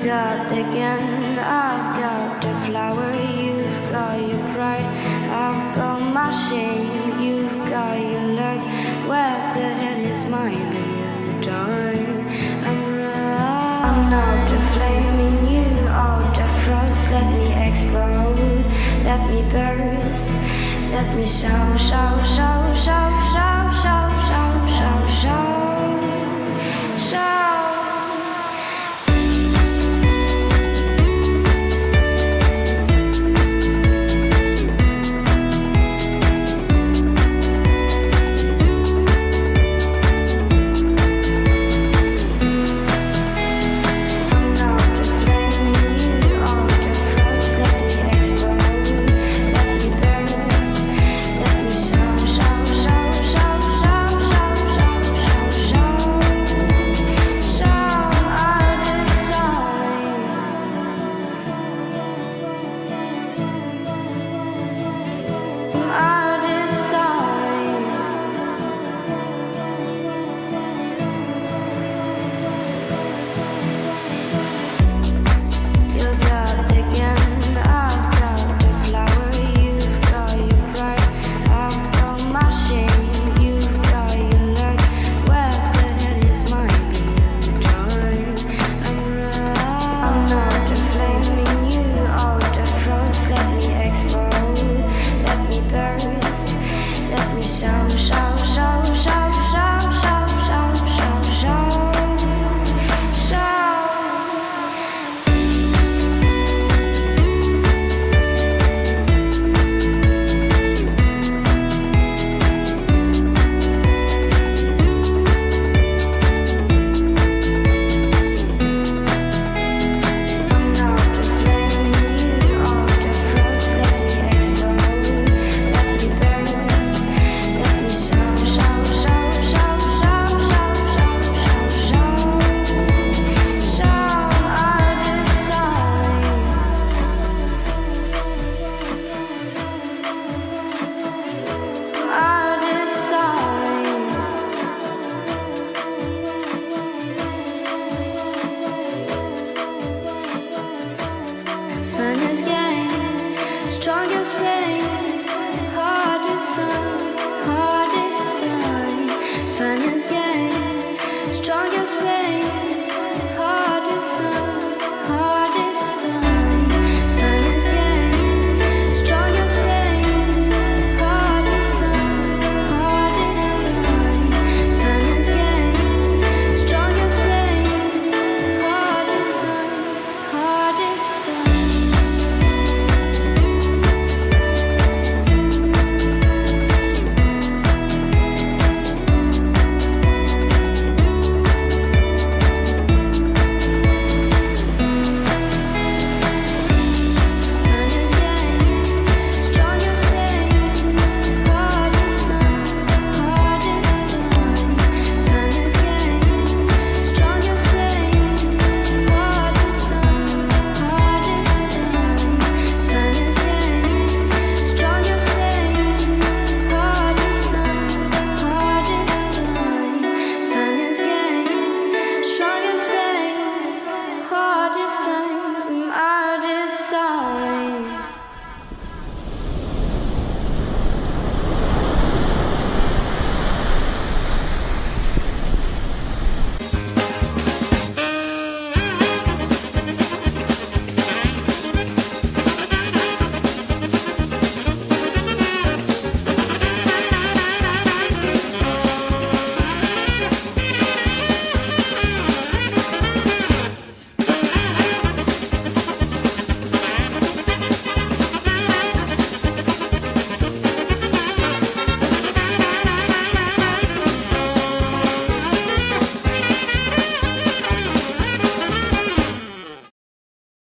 got the gun, I've got the flower. You've got your pride, I've got my shame. You've got your luck, where the hell is mine? Be done. I'm out the flame in you, out the frost. Let me explode, let me burst, let me shout, shout, shout, shout, shout, shout, shout, shout, shout, shout. Funniest game, strongest pain, hardest time, funniest game, strongest